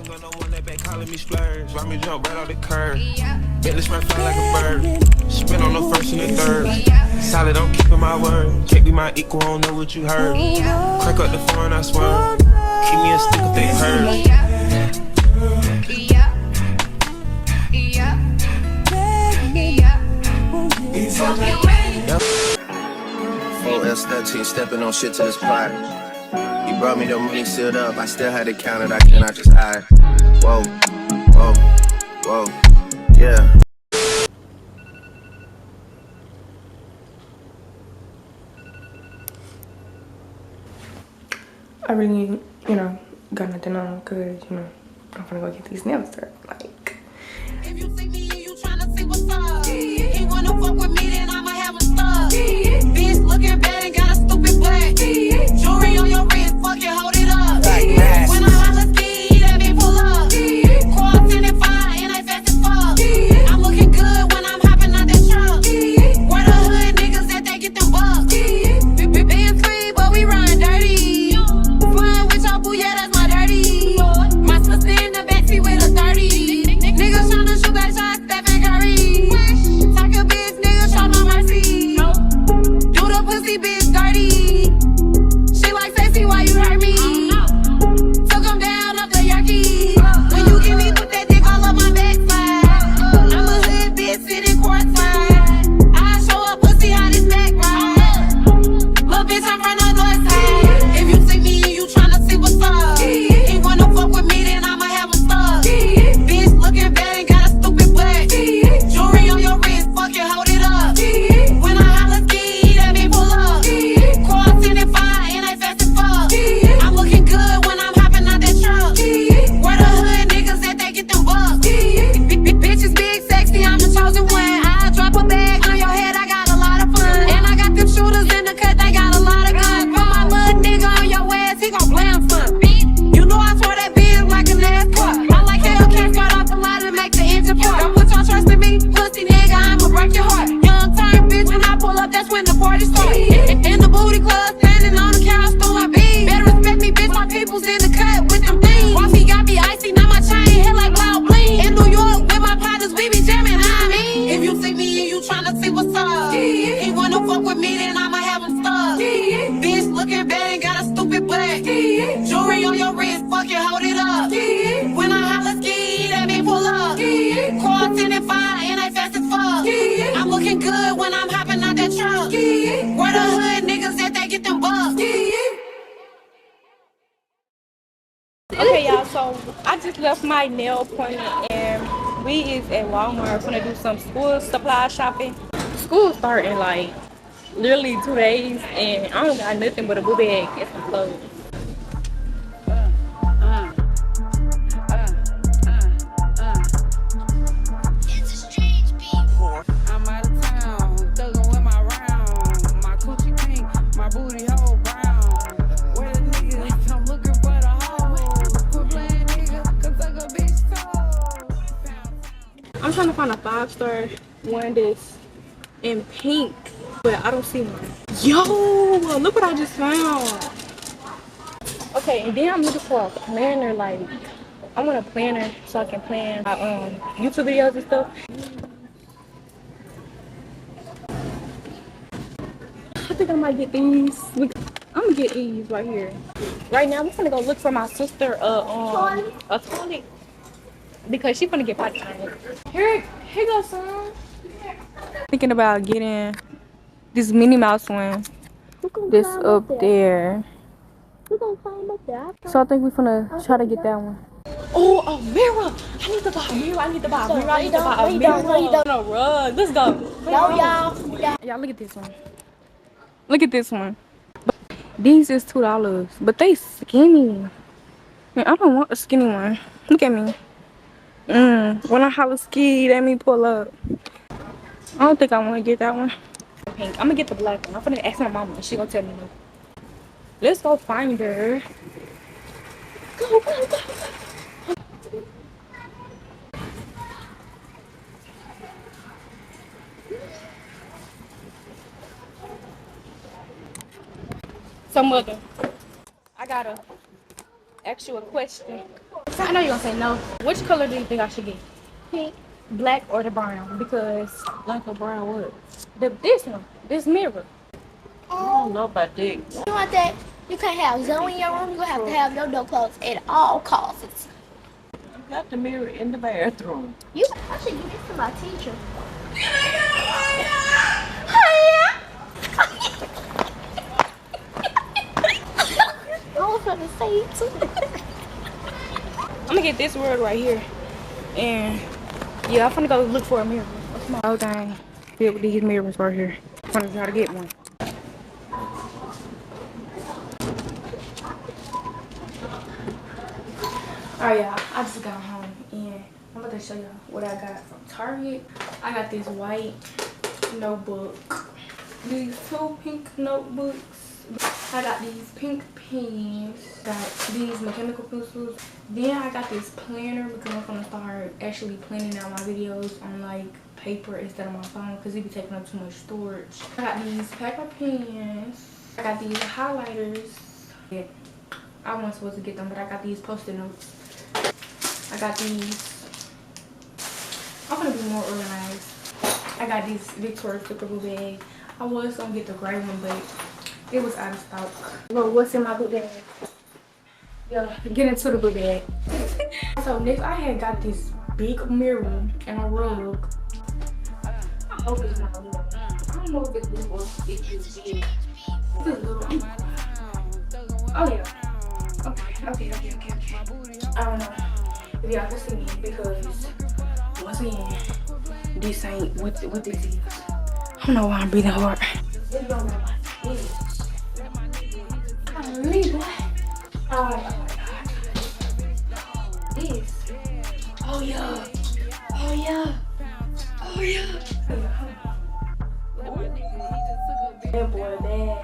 ain't got no one that back calling me splurge. Why me jump right off the curb? Bentley smack fly like a bird. Spin on the first and the third. Solid, I'm keeping my word. Can't be my equal, I don't know what you heard. Crack up the phone, I swear. Keep me a stick if they hurt. Yep. 4S13 stepping on shit to this pot. He brought me the money sealed up. I still had to count it. I cannot just hide. Whoa, whoa, whoa, yeah. I really, got nothing on because, I'm gonna go get these nails done. Like, if you see me and you tryna see what's up, he wanna fuck with me, then I'ma have him stuck. Bitch looking bad and got a stupid black. Jewelry on your wrist, fucking hold it up. When I holla ski, that bitch pull up. Cross in and fire, and I fast as fuck. I'm looking good when I'm hopping out that truck. Where the hood niggas that they get them bucks. Being free, but we run dirty. Flying with your boo, yeah, that's my dirty. My sister in the backseat with a 30. Niggas tryna shoot that shot, Stephen Curry. Talk a bitch, nigga, show no mercy. Do the pussy bitch dirty. She like sexy, why you hurt me? Took him down up the Yorkie. When you give me put that dick all up my backside. I'm a hood bitch sitting courtside. I show up pussy how this back ride. Little bitch, I'm from the north side. If you see me and you tryna see what's up, he wanna fuck with me, then I'ma have him stuck. Bitch looking bad and got a stupid black. Jewelry on your wrist, fucking hold it up. When I holla ski, that bitch pull up. Cross in and fire, and I fast as fuck. I'm looking good when I'm hopping out that truck. Where the hood niggas that they get them bucks. Bitches big, sexy, I'm the chosen one. I drop a bag on your head, I got a lot of fun. And I got them shooters in the cut, they got a lot of guns. Put my little nigga on your ass, he gon' blam some. You know I swear that bitch like a NASCAR. I like Hellcat, start off the line and make the engine part. Don't put your trust in me, pussy nigga, I'ma break your heart. Young turn bitch, when I pull up, that's when the party start. In the booty club, standing on the couch, throwing beats. Better respect me, bitch, my people's in the cut with them things. Wifey got me icy, now my chain hit like loud bling. In New York, with my partners, we be jamming, I mean. If you see me and you tryna see what's up, he wanna fuck with me, then I'ma have him stuck. Bitch looking bad and got a stupid black. Jewelry on your wrist, fucking hold it up. When I holla ski, that bitch pull up. Cross in and fire, and I fast as fuck. I'm looking good when I'm hopping out that truck. Where the hood niggas that they get them bucks. okay, y'all, so I just left my nail appointment and we is at Walmart gonna do some school supply shopping. School starting like literally 2 days and I don't got nothing but a book bag and some clothes. I'm out of town, thuggin' with my round. My coochie pink, my booty hole brown. Where the niggas? I'm looking for the hoes. Quit playing nigga, cause suck a bitch toe. I'm trying to find a 5-star one that's in pink, but I don't see one. Yo, look what I just found. Okay, and then I'm looking for a planner. Like, I want a planner so I can plan my YouTube videos and stuff. I think I might get these. I'm gonna get these right here. Right now, I'm gonna go look for my sister a toilet because she's gonna get potty trained. Here goes son. Thinking about getting this Minnie Mouse one. This up there. So I think we're gonna try to get that one. Oh, a mirror! I need to buy a mirror. I need to buy a mirror. I need to buy a mirror. No rug. Let's go. Y'all look at this one. Look at this one. These is $2, but they skinny. Man, I don't want a skinny one. Look at me. When I holler ski, let me pull up. I don't think I want to get that one. Pink. I'm gonna get the black one. I'm gonna ask my mama and she gonna tell me no. Let's go find her. Go, go, go. So mother, I gotta ask you a question. I know you're gonna say no. Which color do you think I should get? Pink, black, or the brown? Because Black or brown what? this one, this mirror. I don't know about that. You want that? You can't have Zoe in your room. You have to have your door closed at all costs. You got the mirror in the bathroom. I should give this to my teacher. I was gonna say it too. I'm gonna get this word right here. And yeah, I'm gonna go look for a mirror. My whole thing filled with these mirrors right here. I'm gonna try to get one. Alright, y'all, I just got home and I'm about to show y'all what I got from Target. I got this white notebook, these 2 pink notebooks, I got these pink pens, got these mechanical pencils. Then I got this planner because I'm gonna start actually planning out my videos on like paper instead of my phone because it be taking up too much storage. I got these paper pens. I got these highlighters. Yeah, I wasn't supposed to get them, but I got these post-it notes. I got these. I'm gonna be more organized. I got this Victoria's Secret book bag. I was gonna get the gray one, but it was out of stock. Well, what's in my book bag? Yeah, get into the book bag. So next, I had got this big mirror and a rug. I hope it's not little. I don't know if it's big or if it's just big. It's little. Oh yeah. Okay. I don't know if y'all can see me because once again, this ain't what this is. I don't know why I'm breathing hard. This don't know what it is. Golly, boy. Oh my god. This. Oh yeah. That boy bad.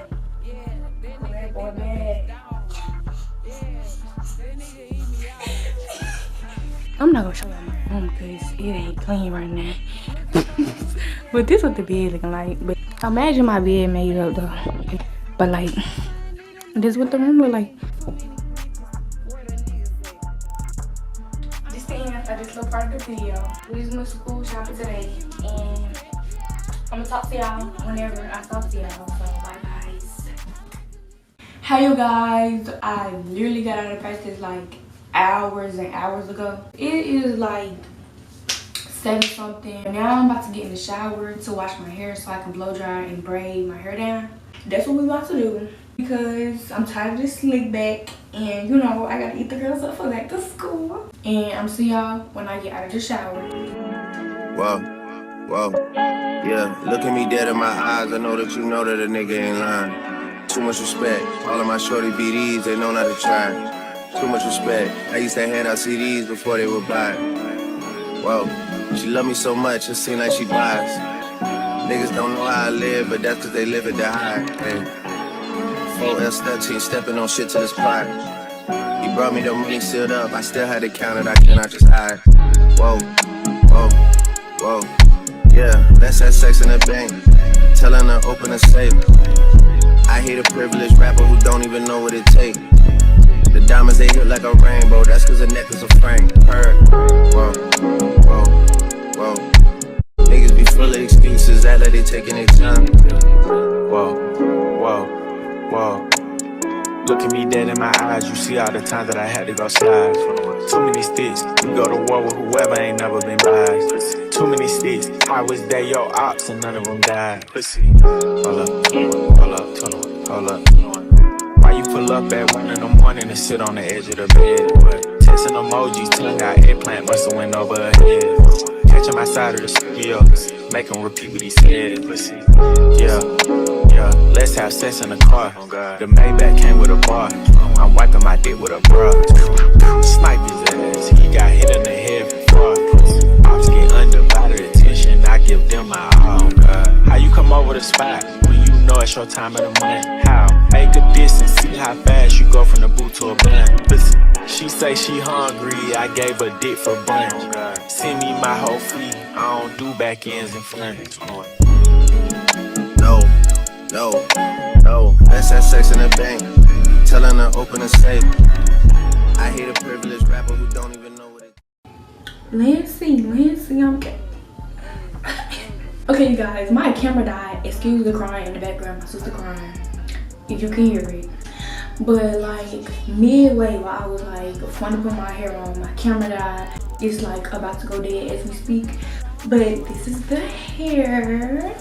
I'm not gonna show y'all my room because it ain't clean right now. But this what the bed looking like. But imagine my bed made up though. But like, this what the room look like. This is the end of this little part of the video. We just went to school shopping today, and I'm gonna talk to y'all whenever I talk to y'all. So bye guys. Hey you guys, I literally got out of practice like hours and hours ago. It is like 7 something. Now I'm about to get in the shower to wash my hair so I can blow dry and braid my hair down. That's what we about to do because I'm tired of this slick back, and you know I gotta eat the girls up for back to school. And I'm see y'all when I get out of the shower. Whoa, yeah, look at me dead in my eyes. I know that you know that a nigga ain't lying. Too much respect. All of my shorty BDs, they know not to try. Too much respect. I used to hand out CDs before they would buy. Whoa, she love me so much, it seem like she buys. Niggas don't know how I live, but that's cause they live it to hide. Hey. 4S13, stepping on shit to this pot. He brought me the money sealed up, I still had to count it, I cannot just hide. Whoa, yeah, let's have sex in the bank. Telling her open a safe. I hate a privileged rapper who don't even know what it takes. The diamonds they hit like a rainbow, that's cause the neck is a frame. Heard. Whoa. Niggas be full of excuses, act like they taking their time. Whoa. Look at me dead in my eyes, you see all the times that I had to go slide. Too many sticks, we go to war with whoever ain't never been biased. Too many sticks, I was there, your ops, and none of them died. Pussy. Hold up. Why you pull up at 1 in the morning and sit on the edge of the bed? Texting emojis, tongue out eggplant, musta went over her head. Catch him outside of the studio, make him repeat what he said. Pussy. Yeah, let's have sex in the car. The Maybach came with a bar. I'm wiping my dick with a bra. Snipe his ass, he got hit in the head before. Ops get undivided attention, I give them my all. How you come over the spot when you know it's your time of the month? How? Make a distance, see how fast you go from the boot to a blunt. Listen, she say she hungry, I gave her dick for brunch. Send me my whole fleet, I don't do back ends and fronts. No, let's have sex in the bank. Telling her open a safe. I hate a privileged rapper who don't even know what it. Lancy, I'm okay, you guys, my camera died. Excuse the crying in the background, my sister crying, if you can hear it. But like midway while I was like fun to put my hair on, my camera died. It's like about to go dead as we speak. But this is the hair.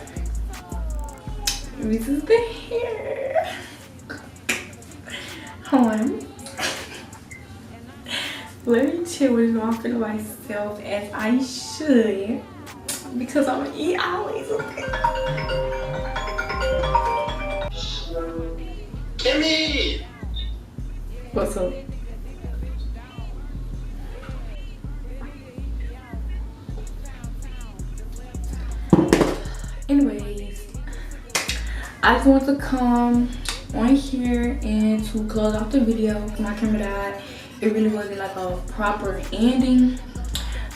This is the hair. Hold on. Let me chill with it off in myself as I should. Because I'm gonna eat always. Kimmy! What's up? Anyways, I just want to come on here and to close off the video. My camera died. It really wasn't like a proper ending.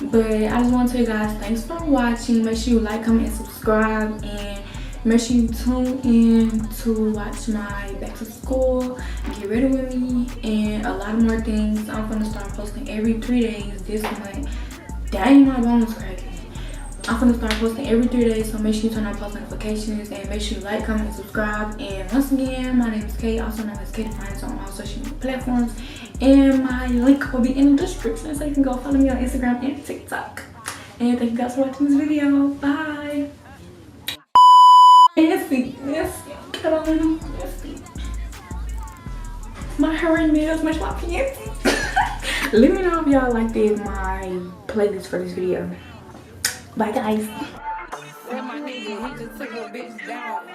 But I just want to tell you guys thanks for watching. Make sure you like, comment, and subscribe, and make sure you tune in to watch my back to school, get ready with me, and a lot more things. I'm gonna start posting every 3 days this month. Dang, my bones cracking. I'm gonna start posting every 3 days, so make sure you turn on post notifications and make sure you like, comment, and subscribe. And once again, my name is Kay, also known as Kay Defiance on all social media platforms. And my link will be in the description, so you can go follow me on Instagram and TikTok. And thank you guys for watching this video. Bye. Nancy. Cut on. Nancy. My hair and nails match my pants. Let me know if y'all like my playlist for this video. Bye guys. Well, my nigga, he just took a bitch down.